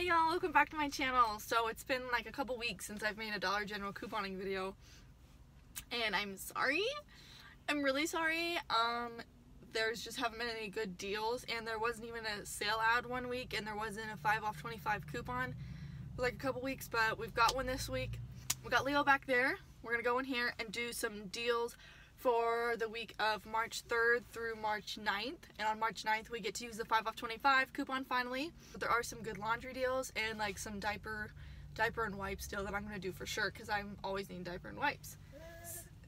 y'all, welcome back to my channel. So it's been like a couple weeks since I've made a Dollar General couponing video, and I'm sorry. I'm really sorry. There's just haven't been any good deals, and there wasn't even a sale ad one week, and there wasn't a 5 off 25 coupon for like a couple weeks, but we've got one this week. We got Leo back there. We're gonna go in here and do some deals for the week of March 3rd through March 9th, and on March 9th we get to use the 5 off 25 coupon finally. But there are some good laundry deals and like some diaper and wipes deal that I'm gonna do for sure, because I'm always needing diaper and wipes.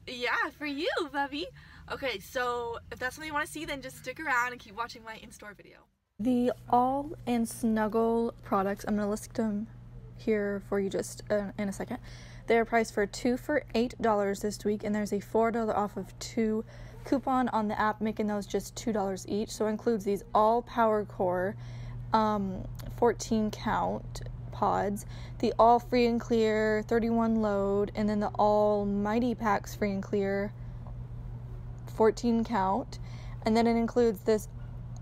Yeah, for you, Bubby. Okay, so if that's something you want to see, then just stick around and keep watching my in-store video. The All and Snuggle products, I'm gonna list them here for you just in a second. They're priced for 2 for $8 this week, and there's a $4 off of 2 coupon on the app, making those just $2 each. So it includes these All Power Core 14 count pods, the All Free and Clear 31 load, and then the All Mighty Packs Free and Clear 14 count. And then it includes this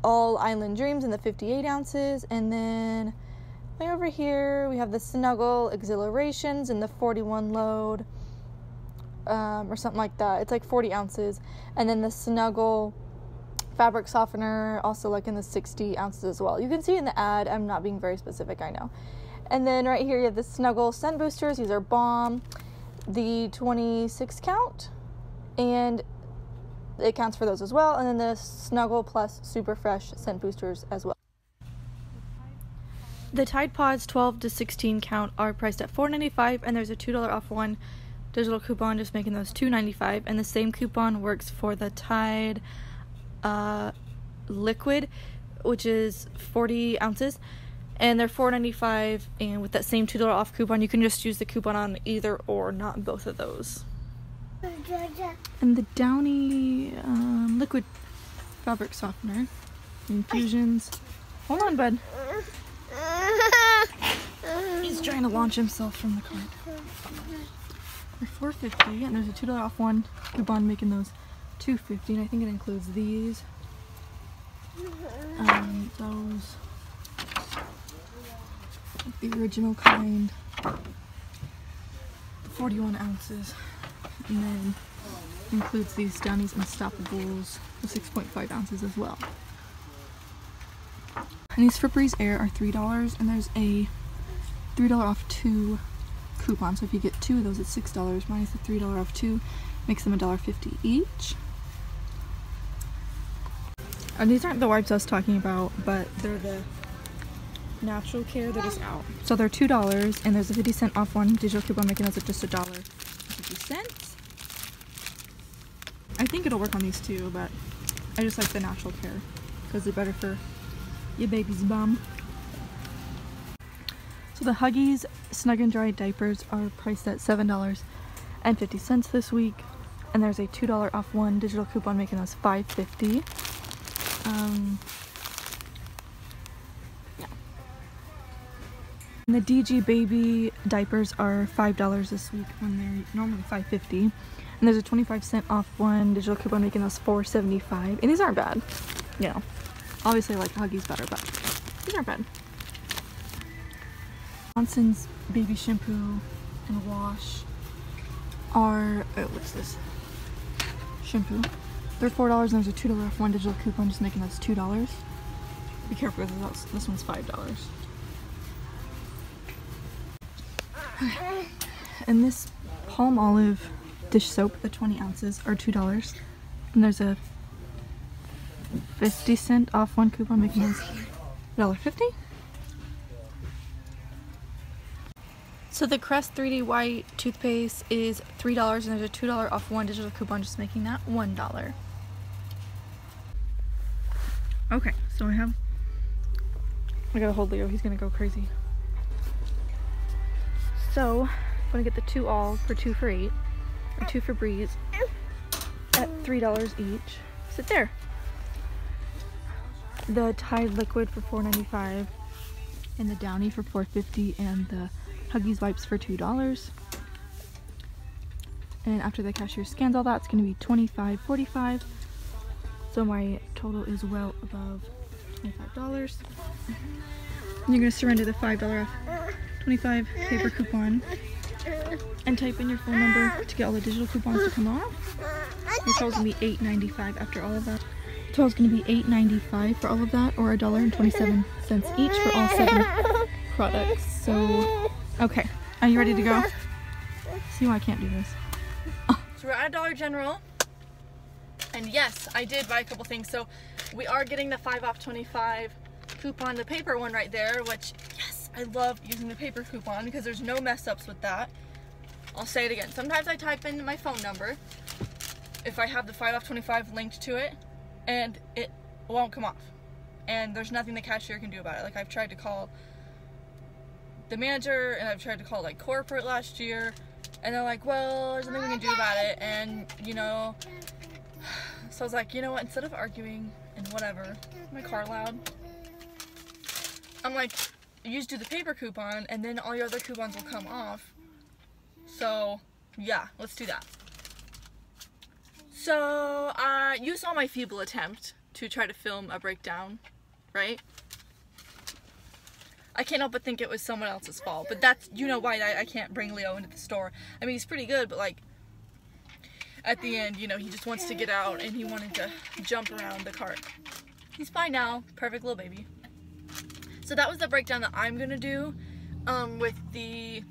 All Island Dreams in the 58 ounces, and then way over here we have the Snuggle Exhilarations in the 41 load, or something like that. It's like 40 ounces. And then the Snuggle Fabric Softener, also like in the 60 ounces as well. You can see in the ad, I'm not being very specific, I know. And then right here you have the Snuggle Scent Boosters. These are bomb. The 26 count, and it counts for those as well. And then the Snuggle Plus Super Fresh Scent Boosters as well. The Tide Pods 12 to 16 count are priced at $4.95, and there's a $2 off one digital coupon, just making those $2.95. And the same coupon works for the Tide Liquid, which is 40 ounces, and they're $4.95. And with that same $2 off coupon, you can just use the coupon on either or, not both of those. And the Downy Liquid Fabric Softener Infusions. Hold on, bud. He's trying to launch himself from the cart. They're $4.50, and there's a $2 off one coupon, making those $2.50. And I think it includes these, those, the original kind, the 41 ounces, and then includes these Downy's Unstoppables, the 6.5 ounces as well. And these Febreze Air are $3, and there's a $3 off 2 coupon. So if you get 2 of those, it's $6 minus the $3 off 2, makes them $1.50 each. And these aren't the wipes I was talking about, but they're the Natural Care. They're just out. So they're $2, and there's a 50-cent off one digital coupon, making those at just $1.50. I think it'll work on these too, but I just like the Natural Care because they're better for your baby's bum. So the Huggies Snug and Dry diapers are priced at $7.50 this week, and there's a $2 off one digital coupon, making us $5.50. Yeah. And the DG Baby diapers are $5 this week when they're normally $5.50, and there's a 25-cent off one digital coupon, making us $4.75. And these aren't bad, you know. Obviously I like Huggies better, but these aren't bad. Johnson's baby shampoo and wash are, what's this? Shampoo. They're $4, and there's a $2 off one digital coupon, just making those $2. Be careful because this one's $5. Okay. And this Palmolive dish soap, the 20 ounces, are $2. And there's a 50-cent off one coupon, making those $1.50. So the Crest 3D White toothpaste is $3, and there's a $2 off one digital coupon, just making that $1. Okay, so I gotta hold Leo, he's gonna go crazy. So I'm gonna get the 2 All for 2 for $8, or 2 Febreze at $3 each. Sit there. The Tide Liquid for $4.95, and the Downy for $4.50, and the Huggies wipes for $2. And after the cashier scans all that, it's going to be $25.45. So my total is well above $25. You're going to surrender the $5 off 25 paper coupon and type in your phone number to get all the digital coupons to come off. Your total's going to be $8.95 after all of that. The total's going to be $8.95 for all of that, or $1.27 each for all 7 products. So, okay. Are you ready to go? See why I can't do this. So we're at Dollar General. And yes, I did buy a couple things. So we are getting the 5 off 25 coupon, the paper one right there, which, yes, I love using the paper coupon because there's no mess ups with that. I'll say it again. Sometimes I type in my phone number if I have the 5 off 25 linked to it, and it won't come off. And there's nothing the cashier can do about it. Like, I've tried to call the manager, and I've tried to call like corporate last year, and they're like, well, there's nothing we can do about it. And, you know, so I was like, you know what, instead of arguing and whatever, my car loud, I'm like, you just do the paper coupon and then all your other coupons will come off. So yeah, let's do that. So you saw my feeble attempt to try to film a breakdown, right? I can't help but think it was someone else's fault, but that's, you know why I can't bring Leo into the store. I mean, he's pretty good, but like, at the end, you know, he just wants to get out and he wanted to jump around the cart. He's fine now, perfect little baby. So that was the breakdown that I'm gonna do with the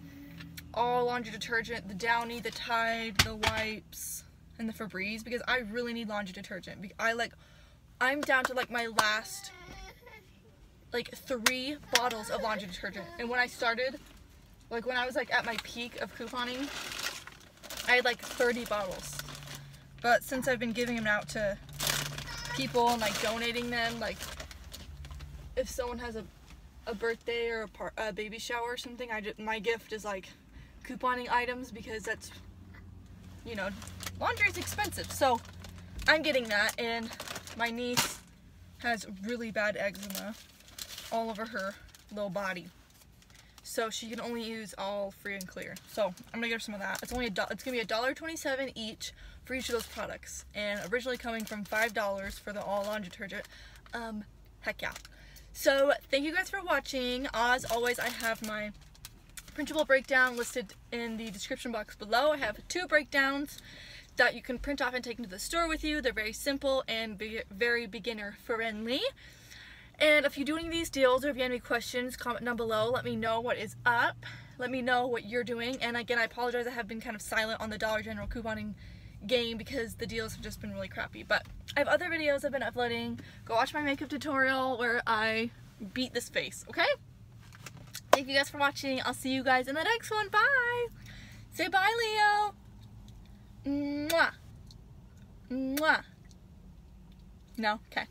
all laundry detergent, the Downy, the Tide, the wipes, and the Febreze, because I really need laundry detergent. I'm down to like my last like 3 bottles of laundry detergent, and when I started, like when I was like at my peak of couponing, I had like 30 bottles. But since I've been giving them out to people and like donating them, like if someone has a birthday or a baby shower or something, my gift is like couponing items, because that's, you know, laundry is expensive. So I'm getting that, and my niece has really bad eczema all over her little body, so she can only use all free and clear. So I'm gonna get her some of that. It's gonna be $1.27 each for each of those products, and originally coming from $5 for the all laundry detergent. Heck yeah. So thank you guys for watching. As always, I have my printable breakdown listed in the description box below. I have 2 breakdowns that you can print off and take into the store with you. They're very simple and very beginner friendly. And if you're doing these deals, or if you have any questions, comment down below. Let me know what is up. Let me know what you're doing. And again, I apologize, I have been kind of silent on the Dollar General couponing game because the deals have just been really crappy. But I have other videos I've been uploading. Go watch my makeup tutorial where I beat this face, okay? Thank you guys for watching. I'll see you guys in the next one. Bye! Say bye, Leo! Mwah! Mwah! No? Okay.